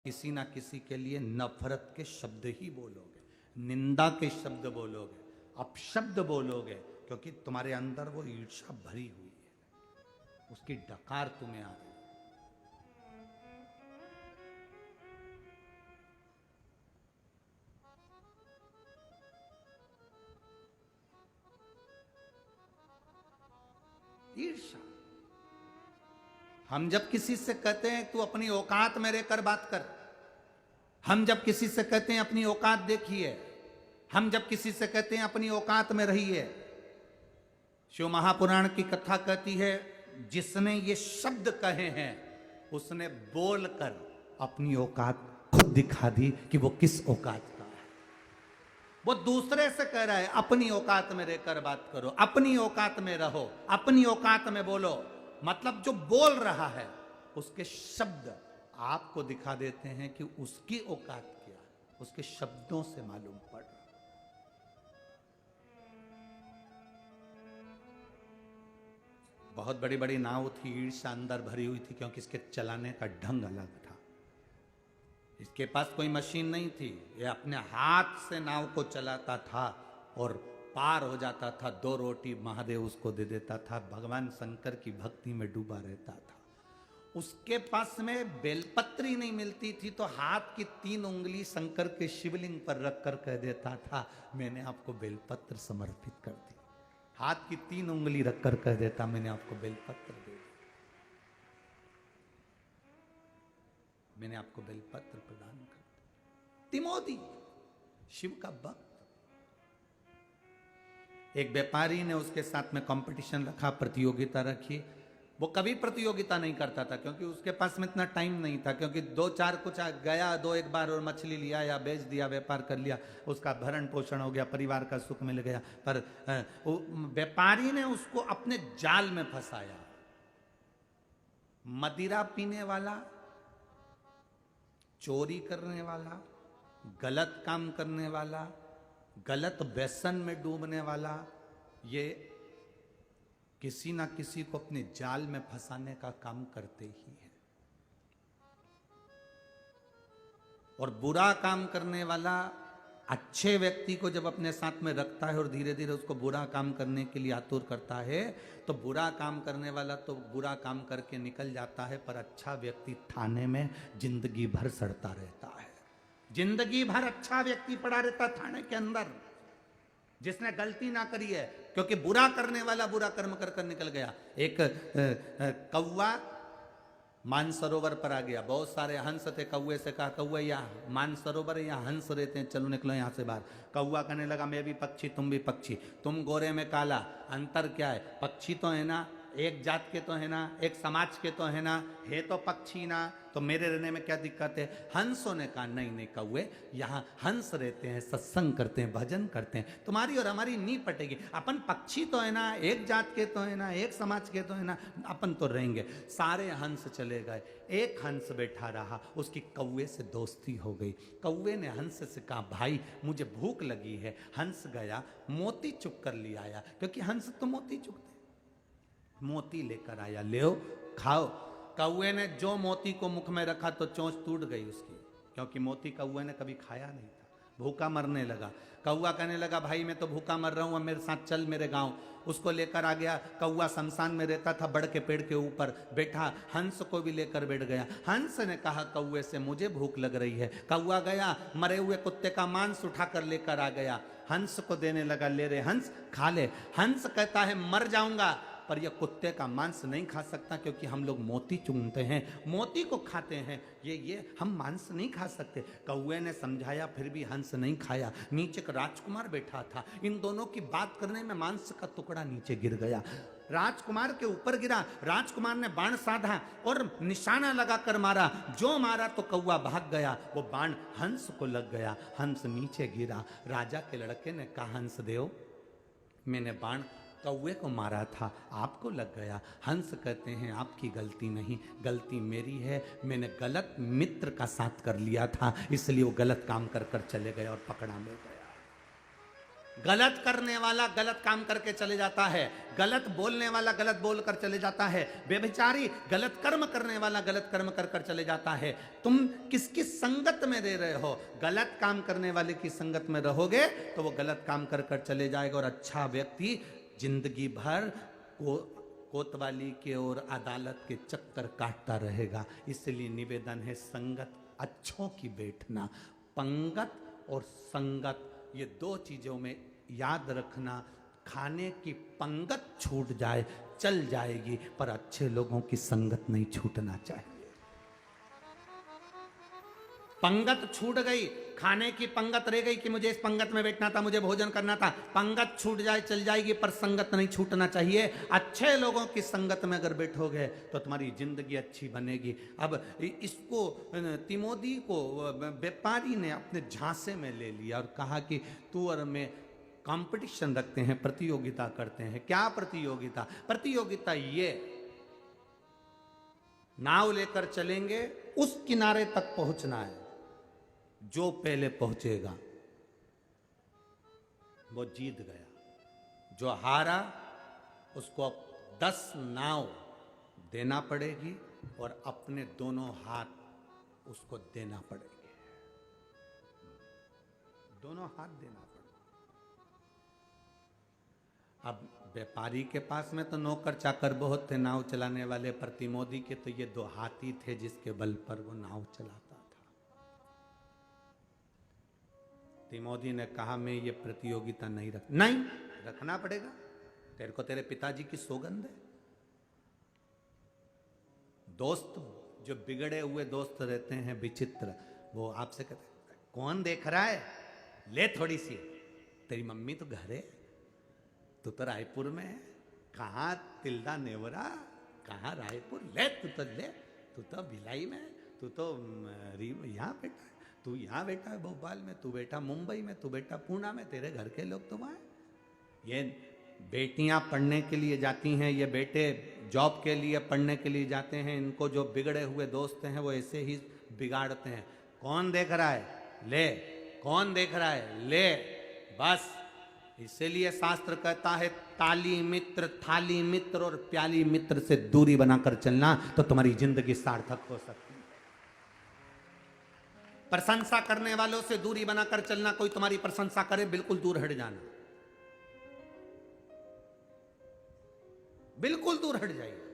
किसी ना किसी के लिए नफरत के शब्द ही बोलोगे, निंदा के शब्द बोलोगे, अपशब्द बोलोगे, क्योंकि तुम्हारे अंदर वो ईर्ष्या भरी हुई है, उसकी डकार तुम्हें आ रही है। ईर्ष्या। हम जब किसी से कहते हैं तू अपनी औकात में रहकर बात कर, हम जब किसी से कहते हैं अपनी औकात देखिए, हम जब किसी से कहते हैं अपनी औकात में रहिए, शिव महापुराण की कथा कहती है जिसने ये शब्द कहे हैं उसने बोलकर अपनी औकात खुद दिखा दी कि वो किस औकात का है। वो दूसरे से कह रहा है अपनी औकात में रहकर बात करो, अपनी औकात में रहो, अपनी औकात में बोलो। मतलब जो बोल रहा है उसके शब्द आपको दिखा देते हैं कि उसकी औकात क्या है, उसके शब्दों से मालूम पड़ रहा। बहुत बड़ी बड़ी नाव थी, ईर्ष्या अंदर भरी हुई थी, क्योंकि इसके चलाने का ढंग अलग था। इसके पास कोई मशीन नहीं थी, ये अपने हाथ से नाव को चलाता था और पार हो जाता था। 2 रोटी महादेव उसको दे देता था, भगवान शंकर की भक्ति में डूबा रहता था। उसके पास में बेलपत्री नहीं मिलती थी तो हाथ की 3 उंगली शंकर के शिवलिंग पर रखकर कह देता था मैंने आपको बेलपत्र समर्पित कर दी। हाथ की 3 उंगली रखकर कह देता मैंने आपको बेलपत्र दे दिया, मैंने आपको बेलपत्र प्रदान कर दिया। तिमोदी शिव का भक्त। एक व्यापारी ने उसके साथ में कंपटीशन रखा, प्रतियोगिता रखी। वो कभी प्रतियोगिता नहीं करता था क्योंकि उसके पास में इतना टाइम नहीं था, क्योंकि 2-4 कुछ गया 2-1 बार और मछली लिया या बेच दिया, व्यापार कर लिया, उसका भरण पोषण हो गया, परिवार का सुख मिल गया। पर व्यापारी ने उसको अपने जाल में फंसाया। मदिरा पीने वाला, चोरी करने वाला, गलत काम करने वाला, गलत व्यसन में डूबने वाला, ये किसी ना किसी को अपने जाल में फंसाने का काम करते ही है। और बुरा काम करने वाला अच्छे व्यक्ति को जब अपने साथ में रखता है और धीरे धीरे उसको बुरा काम करने के लिए आतुर करता है, तो बुरा काम करने वाला तो बुरा काम करके निकल जाता है, पर अच्छा व्यक्ति थाने में जिंदगी भर सड़ता रहता है। जिंदगी भर अच्छा व्यक्ति पड़ा रहता थाने के अंदर, जिसने गलती ना करी है, क्योंकि बुरा करने वाला बुरा कर्म कर कर निकल गया। एक कौवा मानसरोवर पर आ गया, बहुत सारे हंस थे। कौवे से कहा कौवे यहाँ मानसरोवर यहाँ हंस रहते हैं, चलो निकलो यहाँ से बाहर। कौवा कहने लगा मैं भी पक्षी तुम भी पक्षी, तुम गोरे में काला, अंतर क्या है? पक्षी तो है ना, एक जात के तो है ना, एक समाज के तो है ना, है तो पक्षी ना, तो मेरे रहने में क्या दिक्कत है? हंसों ने कहा नहीं नहीं कौवे, यहाँ हंस रहते हैं, सत्संग करते हैं, भजन करते हैं, तुम्हारी और हमारी नहीं पटेगी। अपन पक्षी तो है ना, एक जात के तो है ना, एक समाज के तो है ना, अपन तो रहेंगे। सारे हंस चले गए, एक हंस बैठा रहा, उसकी कौवे से दोस्ती हो गई। कौवे ने हंस से कहा भाई मुझे भूख लगी है। हंस गया मोती चुग कर ले आया, क्योंकि हंस तो मोती चुगते, मोती लेकर आया, ले खाओ। कौवे ने जो मोती को मुख में रखा तो चोंच टूट गई उसकी, क्योंकि मोती कौवे ने कभी खाया नहीं था। भूखा मरने लगा। कौवा कहने लगा भाई मैं तो भूखा मर रहा हूँ, मेरे साथ चल मेरे गांव। उसको लेकर आ गया। कौवा शमशान में रहता था, बड़ के पेड़ के ऊपर बैठा, हंस को भी लेकर बैठ गया। हंस ने कहा कौवे से मुझे भूख लग रही है। कौवा गया, मरे हुए कुत्ते का मांस उठाकर लेकर आ गया, हंस को देने लगा, ले रे हंस खा ले। हंस कहता है मर जाऊंगा पर यह कुत्ते का मांस नहीं खा सकता, क्योंकि हम लोग मोती चुनते हैं, मोती को खाते हैं, ये हम मांस नहीं खा सकते। कौवे ने समझाया फिर भी हंस नहीं खाया। नीचे एक राजकुमार बैठा था, इन दोनों की बात करने में मांस का टुकड़ा नीचे गिर गया, राजकुमार के ऊपर गिरा। राजकुमार ने बाण साधा और निशाना लगाकर मारा, जो मारा तो कौवा भाग गया, वो बाण हंस को लग गया, हंस नीचे गिरा। राजा के लड़के ने कहा हंस देव मैंने बाण कौवे को मारा था, आपको लग गया। हंस कहते हैं आपकी गलती नहीं, गलती मेरी है, मैंने गलत मित्र का साथ कर लिया था, इसलिए वो गलत काम कर कर चले गए और पकड़ा मिल गया। गलत करने वाला गलत काम करके चले जाता है, गलत बोलने वाला गलत बोलकर चले जाता है, व्यभिचारी गलत कर्म करने वाला गलत कर्म कर कर चले जाता है। तुम किसकी संगत में रह रहे हो? गलत काम करने वाले की संगत में रहोगे तो वो गलत काम कर कर चले जाएगा, और अच्छा व्यक्ति जिंदगी भर कोतवाली के और अदालत के चक्कर काटता रहेगा। इसलिए निवेदन है, संगत अच्छों की बैठना। पंगत और संगत, ये दो चीजों में याद रखना। खाने की पंगत छूट जाए चल जाएगी, पर अच्छे लोगों की संगत नहीं छूटना चाहिए। पंगत छूट गई, खाने की पंगत रह गई कि मुझे इस पंगत में बैठना था, मुझे भोजन करना था, पंगत छूट जाए चल जाएगी, पर संगत नहीं छूटना चाहिए। अच्छे लोगों की संगत में अगर बैठोगे तो तुम्हारी जिंदगी अच्छी बनेगी। अब इसको तिमोदी को व्यापारी ने अपने झांसे में ले लिया और कहा कि तू और मैं कंपटीशन रखते हैं, प्रतियोगिता करते हैं। क्या प्रतियोगिता? प्रतियोगिता ये, नाव लेकर चलेंगे, उस किनारे तक पहुंचना है, जो पहले पहुंचेगा वो जीत गया। जो हारा उसको 10 नाव देना पड़ेगी और अपने दोनों हाथ उसको देना पड़ेंगे, दोनों हाथ देना पड़ेगा। अब व्यापारी के पास में तो नौकर चाकर बहुत थे नाव चलाने वाले, पर तिमोदी के तो ये 2 हाथी थे जिसके बल पर वो नाव चलाता था। तिमोदी ने कहा मैं ये प्रतियोगिता नहीं रखना पड़ेगा, तेरे को तेरे पिताजी की सौगंध है। दोस्त जो बिगड़े हुए दोस्त रहते हैं विचित्र, वो आपसे कहते हैं कौन देख रहा है, ले थोड़ी सी, तेरी मम्मी तो घर है, तू तो रायपुर में है, कहाँ तिल्दा नेवरा, कहाँ रायपुर, ले तू तो भिलाई में, तू तो यहाँ बैठा है, तू यहाँ बैठा है भोपाल में, तू बैठा मुंबई में, तू बैठा पूना में, तेरे घर के लोग तो वहाँ। ये बेटियां पढ़ने के लिए जाती हैं, ये बेटे जॉब के लिए पढ़ने के लिए जाते हैं, इनको जो बिगड़े हुए दोस्त हैं वो ऐसे ही बिगाड़ते हैं। कौन देख रहा है, ले, कौन देख रहा है, ले, बस। इसीलिए शास्त्र कहता है ताली मित्र, थाली मित्र और प्याली मित्र से दूरी बनाकर चलना, तो तुम्हारी जिंदगी सार्थक हो सकती है। प्रशंसा करने वालों से दूरी बनाकर चलना, कोई तुम्हारी प्रशंसा करे बिल्कुल दूर हट जाना, बिल्कुल दूर हट जाइए।